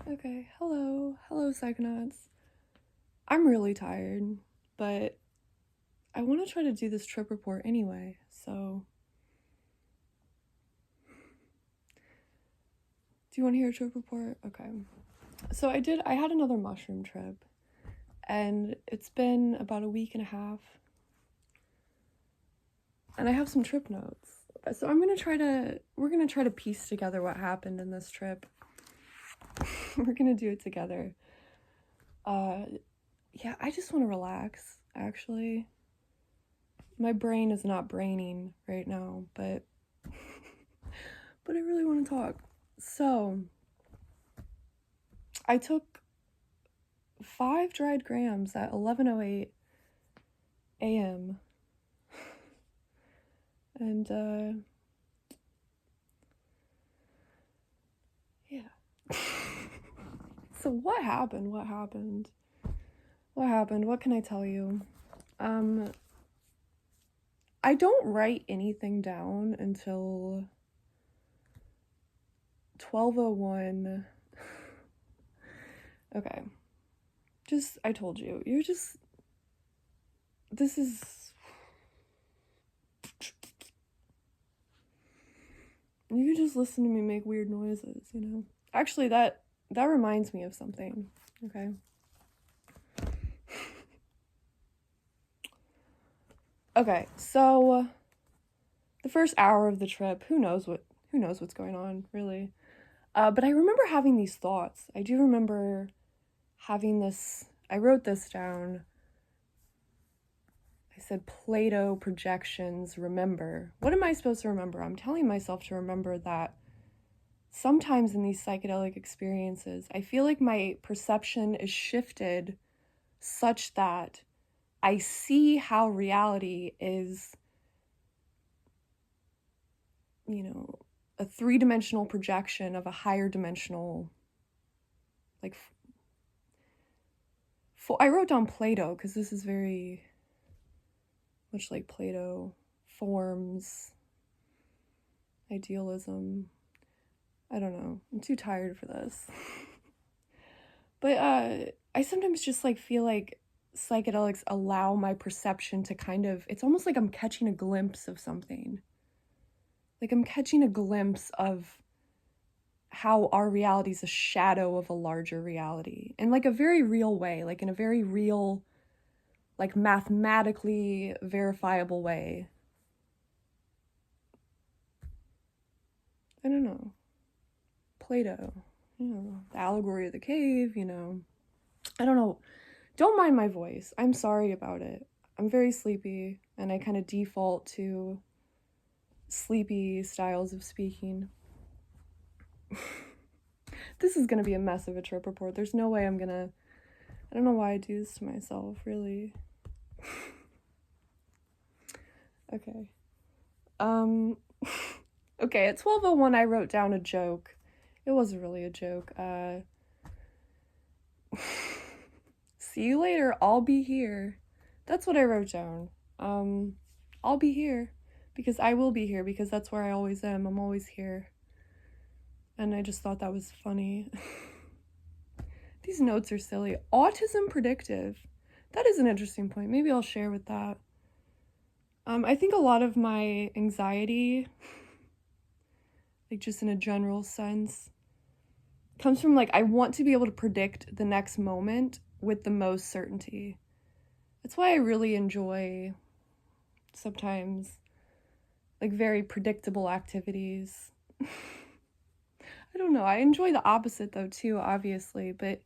Okay, hello. Hello, Psychonauts. I'm really tired, but I want to try to do this trip report anyway, so... Do you want to hear a trip report? Okay. So I had another mushroom trip, and it's been about a week and a half, and I have some trip notes. So we're gonna try to piece together what happened in this trip. We're gonna do it together. Yeah, I just want to relax, actually. My brain is not braining right now, but I really want to talk. So, I took 5 dried grams at 11:08 a.m. And yeah. So what happened? What happened? What happened? What can I tell you? I don't write anything down until 12:01. Okay. I told you. This is... You can just listen to me make weird noises, you know? Actually, that reminds me of something, okay? Okay, so the first hour of the trip, who knows what's going on, really. But I remember having these thoughts. I do remember having this... I wrote this down. I said, Plato projections, remember. What am I supposed to remember? I'm telling myself to remember that sometimes in these psychedelic experiences, I feel like my perception is shifted such that I see how reality is, you know, a 3-dimensional projection of a higher dimensional, like, I wrote down Plato because this is very much like Plato, forms, idealism. I don't know. I'm too tired for this. But I sometimes just like feel like psychedelics allow my perception to kind of... It's almost like I'm catching a glimpse of something. Like I'm catching a glimpse of how our reality is a shadow of a larger reality in like a very real way, like in a very real, like mathematically verifiable way. I don't know. Plato, the allegory of the cave, I don't know. Don't mind my voice. I'm sorry about it. I'm very sleepy, and I kind of default to sleepy styles of speaking. This is gonna be a mess of a trip report. There's no way I don't know why I do this to myself, really. Okay. Okay, at 12:01 I wrote down a joke. It wasn't really a joke. See you later, I'll be here. That's what I wrote down. I'll be here. Because I will be here, because that's where I always am. I'm always here. And I just thought that was funny. These notes are silly. Autism predictive. That is an interesting point. Maybe I'll share with that. I think a lot of my anxiety, like just in a general sense, comes from like I want to be able to predict the next moment with the most certainty. That's why I really enjoy sometimes like very predictable activities. I don't know. I enjoy the opposite though too, obviously, but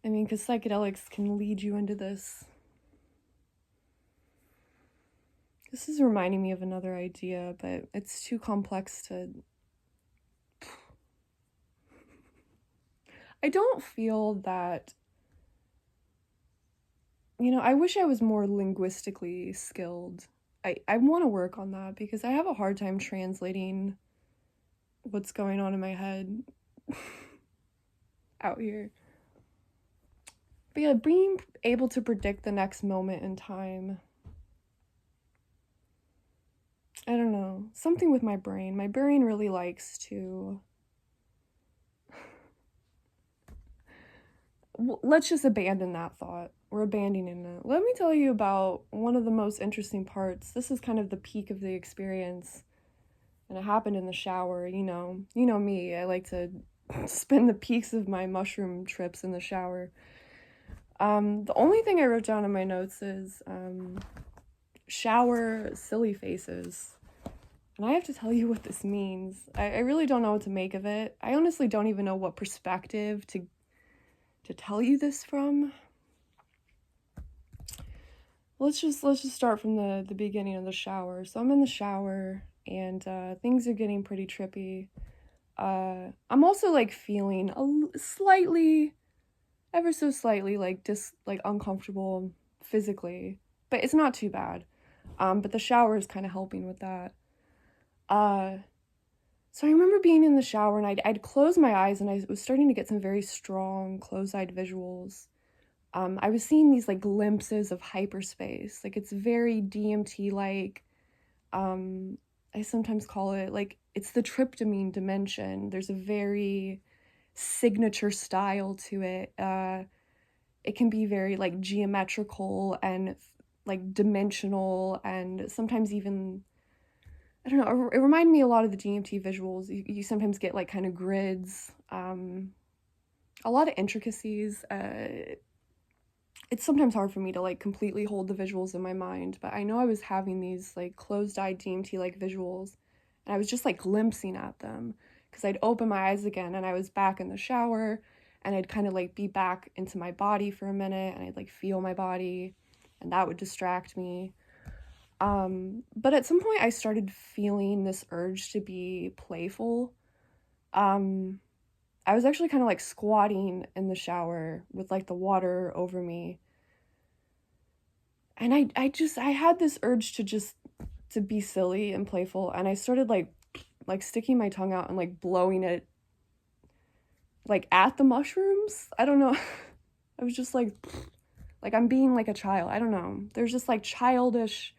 I mean, because psychedelics can lead you into this. This is reminding me of another idea, but it's too complex to... I don't feel that... I wish I was more linguistically skilled. I want to work on that because I have a hard time translating what's going on in my head out here. But yeah, being able to predict the next moment in time. I don't know. Something with my brain. My brain really likes to... let's just abandon that thought. We're abandoning it. Let me tell you about one of the most interesting parts. This is kind of the peak of the experience, and it happened in the shower. You know me. I like to spend the peaks of my mushroom trips in the shower. The only thing I wrote down in my notes is shower silly faces. And I have to tell you what this means. I really don't know what to make of it. I honestly don't even know what perspective to tell you this from. Let's just start from the beginning of the shower. So I'm in the shower and things are getting pretty trippy. I'm also like feeling a slightly, ever so slightly, like uncomfortable physically, but it's not too bad. But the shower is kind of helping with that. So I remember being in the shower and I'd close my eyes and I was starting to get some very strong closed-eyed visuals. I was seeing these like glimpses of hyperspace. Like it's very DMT-like. I sometimes call it like it's the tryptamine dimension. There's a very signature style to it. It can be very like geometrical and like dimensional and sometimes even, I don't know, it reminded me a lot of the DMT visuals. You sometimes get like kind of grids, a lot of intricacies. It's sometimes hard for me to like completely hold the visuals in my mind, but I know I was having these like closed-eyed DMT like visuals and I was just like glimpsing at them because I'd open my eyes again and I was back in the shower and I'd kind of like be back into my body for a minute and I'd like feel my body and that would distract me. But at some point I started feeling this urge to be playful. I was actually kind of like squatting in the shower with like the water over me. And I had this urge to be silly and playful. And I started like sticking my tongue out and like blowing it like at the mushrooms. I don't know. I was just like I'm being like a child. I don't know. There's just like childish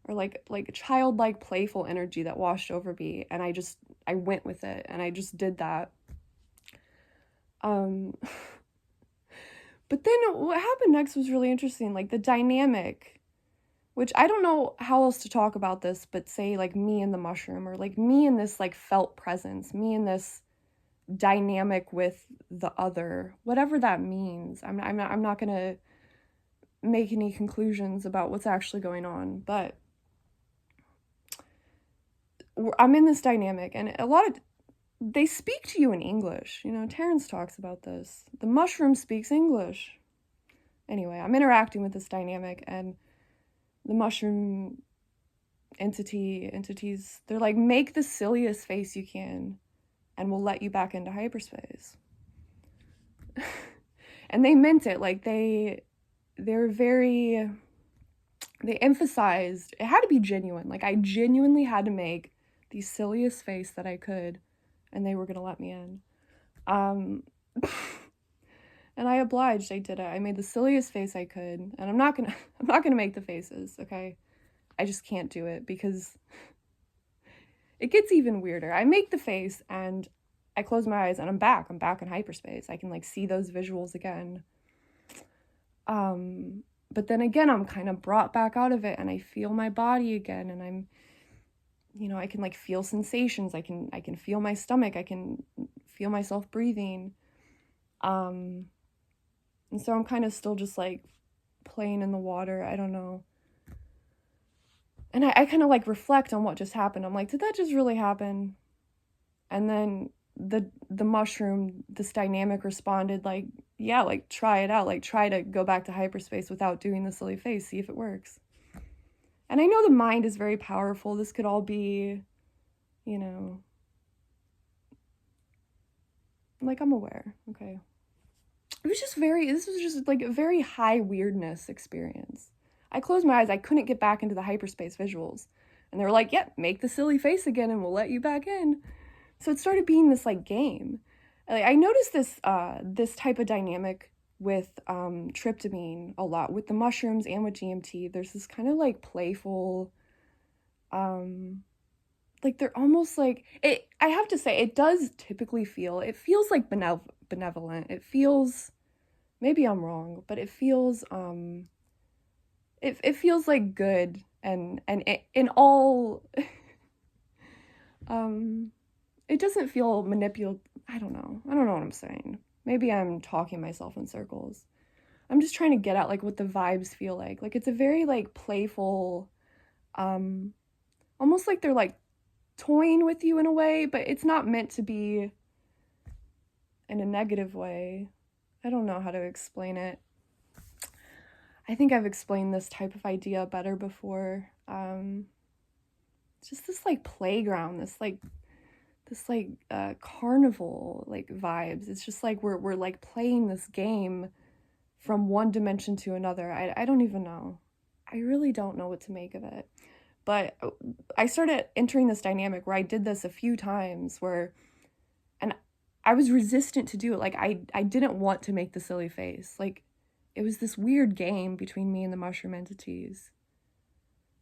or like childlike playful energy that washed over me. And I went with it and I just did that. But then what happened next was really interesting, like the dynamic, which I don't know how else to talk about this, but say like me and the mushroom or like me and this like felt presence, me and this dynamic with the other, whatever that means. I'm not going to make any conclusions about what's actually going on, but I'm in this dynamic and they speak to you in English. Terrence talks about this. The mushroom speaks English. Anyway, I'm interacting with this dynamic and the mushroom entities, they're like, make the silliest face you can and we'll let you back into hyperspace. And they meant it. Like they emphasized, it had to be genuine. Like I genuinely had to make the silliest face that I could and they were going to let me in. And I obliged. I did it. I made the silliest face I could. And I'm not going to make the faces, okay? I just can't do it because it gets even weirder. I make the face and I close my eyes and I'm back. I'm back in hyperspace. I can like see those visuals again. But then again, I'm kind of brought back out of it and I feel my body again and I'm, I can like feel sensations. I can feel my stomach. I can feel myself breathing. And so I'm kind of still just like playing in the water. I don't know. And I kind of like reflect on what just happened. I'm like, did that just really happen? And then the mushroom, this dynamic responded like, yeah, like try it out. Like try to go back to hyperspace without doing the silly face. See if it works. And I know the mind is very powerful. This could all be, like I'm aware. Okay. This was just like a very high weirdness experience. I closed my eyes. I couldn't get back into the hyperspace visuals. And they were like, yep, make the silly face again and we'll let you back in. So it started being this like game. Like, I noticed this type of dynamic with tryptamine a lot, with the mushrooms and with DMT. There's this kind of like playful, like they're almost like, I have to say, it does typically feel, it feels like benevolent. It feels Maybe I'm wrong, but it feels it feels like good and in all it doesn't feel manipulative. I don't know. I don't know what I'm saying. Maybe I'm talking myself in circles. I'm just trying to get at like what the vibes feel like. Like it's a very like playful, almost like they're like toying with you in a way, but it's not meant to be in a negative way. I don't know how to explain it. I think I've explained this type of idea better before. It's just this like playground, this carnival like vibes. It's just like we're like playing this game from one dimension to another. I don't even know. I really don't know what to make of it. But I started entering this dynamic where I did this a few times and I was resistant to do it. Like I didn't want to make the silly face. Like it was this weird game between me and the mushroom entities.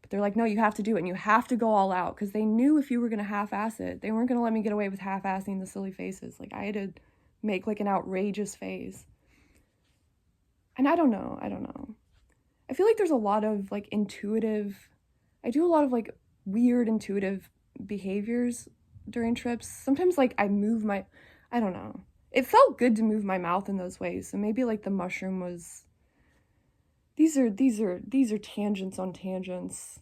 But they're like, no, you have to do it and you have to go all out, because they knew if you were going to half-ass it, they weren't going to let me get away with half-assing the silly faces. Like I had to make like an outrageous face. And I don't know. I feel like there's a lot of like I do a lot of like weird intuitive behaviors during trips. Sometimes like I don't know. It felt good to move my mouth in those ways. So maybe like the mushroom was, these are tangents on tangents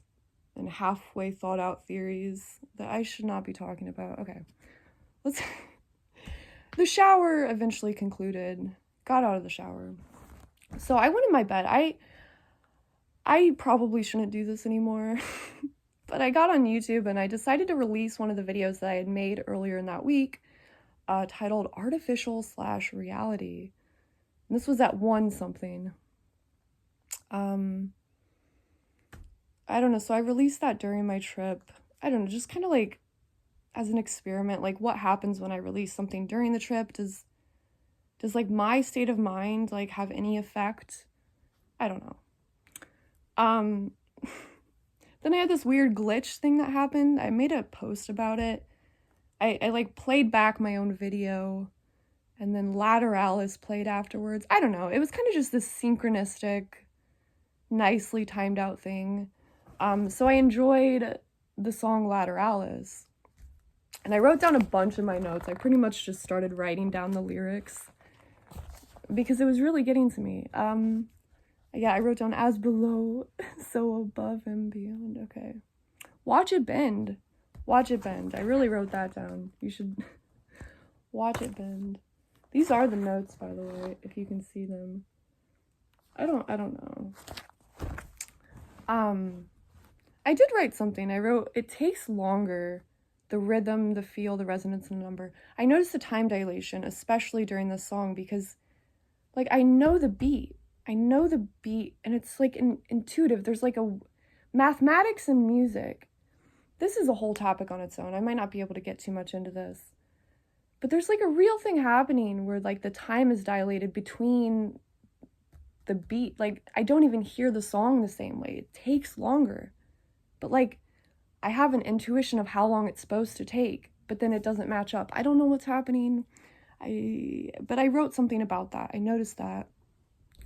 and halfway thought out theories that I should not be talking about. Okay. The shower eventually concluded. Got out of the shower. So I went in my bed. I probably shouldn't do this anymore, but I got on YouTube and I decided to release one of the videos that I had made earlier in that week, titled Artificial/Reality. And this was at 1 something. I don't know, so I released that during my trip. I don't know, just kind of like as an experiment, like what happens when I release something during the trip? Does like my state of mind like have any effect? I don't know. Then I had this weird glitch thing that happened. I made a post about it. I like played back my own video, and then Lateralis played afterwards. I don't know. It was kind of just this synchronistic, nicely timed out thing. So I enjoyed the song Lateralis. And I wrote down a bunch of my notes. I pretty much just started writing down the lyrics because it was really getting to me. Yeah, I wrote down as below, so above and beyond. Okay. Watch it bend. Watch it bend. I really wrote that down. You should watch it bend. These are the notes, by the way, if you can see them. I don't know. I did write something. I wrote, it takes longer, the rhythm, the feel, the resonance, and the number. I noticed the time dilation, especially during this song, because like I know the beat, and it's like intuitive. There's like a mathematics and music. This is a whole topic on its own. I might not be able to get too much into this, but there's like a real thing happening where like the time is dilated between the beat. Like I don't even hear the song the same way. It takes longer, but like I have an intuition of how long it's supposed to take, but then it doesn't match up. I don't know what's happening. But I wrote something about that. I noticed that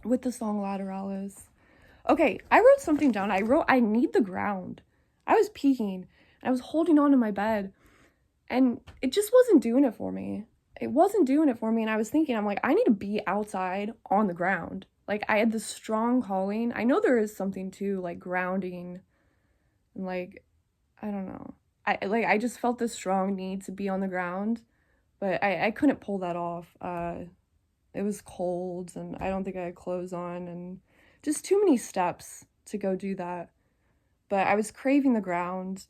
with the song Lateralis. Okay, I wrote something down. I wrote, I need the ground. I was peeking, and I was holding on to my bed, and it just wasn't doing it for me. It wasn't doing it for me, and I was thinking, I'm like, I need to be outside on the ground. Like, I had this strong calling. I know there is something to, like, grounding, and, like, I don't know. I just felt this strong need to be on the ground, but I couldn't pull that off. It was cold, and I don't think I had clothes on, and just too many steps to go do that. But I was craving the ground.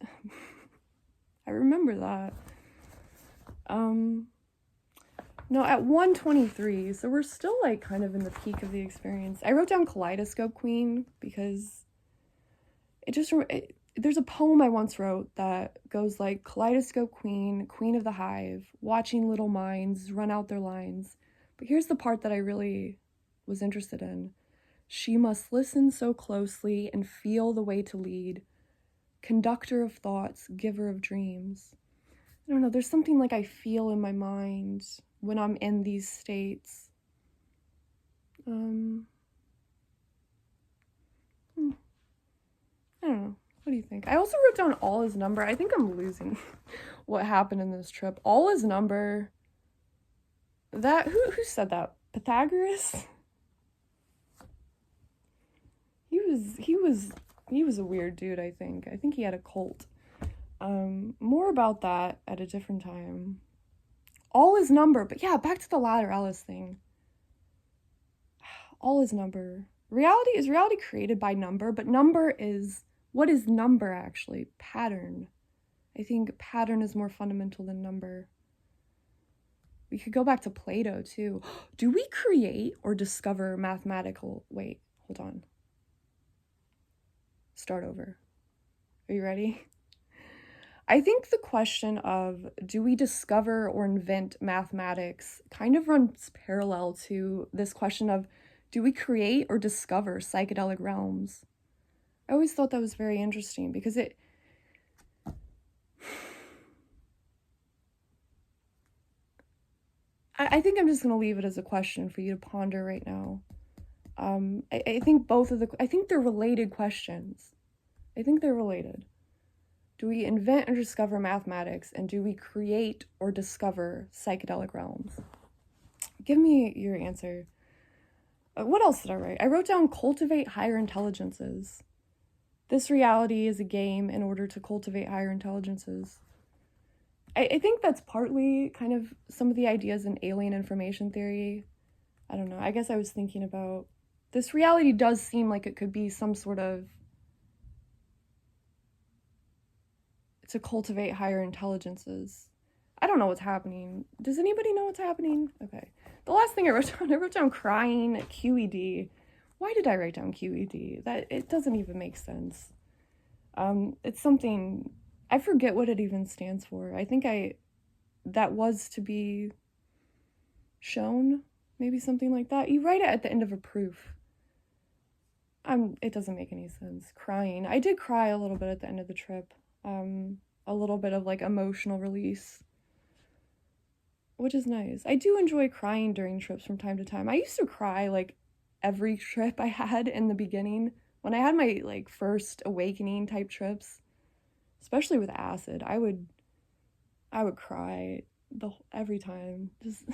I remember that. No, at 1:23, so we're still like kind of in the peak of the experience. I wrote down Kaleidoscope Queen because there's a poem I once wrote that goes like, Kaleidoscope Queen, queen of the hive, watching little minds run out their lines. But here's the part that I really was interested in. She must listen so closely and feel the way to lead. Conductor of thoughts, giver of dreams. I don't know, there's something like I feel in my mind when I'm in these states. I don't know. What do you think? I also wrote down all his number. I think I'm losing what happened in this trip. All his number. That who said that? Pythagoras? He was a weird dude, I think. I think he had a cult. More about that at a different time. All his number, but yeah, back to the lateralis thing. All his number. Is reality created by number, but number is, what is number actually? Pattern. I think pattern is more fundamental than number. We could go back to Plato too. Do we create or discover mathematical, wait, hold on. Start over. Are you ready? I think the question of do we discover or invent mathematics kind of runs parallel to this question of do we create or discover psychedelic realms? I always thought that was very interesting because I think I'm just going to leave it as a question for you to ponder right now. I think I think they're related questions. I think they're related. Do we invent or discover mathematics, and do we create or discover psychedelic realms? Give me your answer. What else did I write? I wrote down cultivate higher intelligences. This reality is a game in order to cultivate higher intelligences. I think that's partly kind of some of the ideas in alien information theory. I don't know. I guess I was thinking about this reality does seem like it could be some sort of to cultivate higher intelligences. I don't know what's happening. Does anybody know what's happening? Okay. The last thing I wrote down crying QED. Why did I write down QED? That it doesn't even make sense. It's something, I forget what it even stands for. I think that was to be shown, maybe something like that. You write it at the end of a proof. It doesn't make any sense. Crying. I did cry a little bit at the end of the trip. A little bit of like emotional release, which is nice. I do enjoy crying during trips from time to time. I used to cry like every trip I had in the beginning. When I had my like first awakening type trips, especially with acid, I would cry every time. Just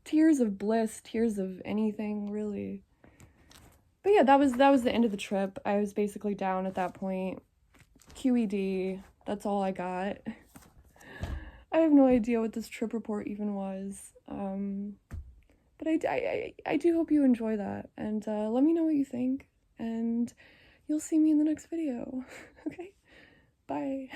tears of bliss, tears of anything, really. But yeah, that was the end of the trip. I was basically down at that point. QED, that's all I got. I have no idea what this trip report even was. But I do hope you enjoy that, and let me know what you think, and you'll see me in the next video. Okay, bye.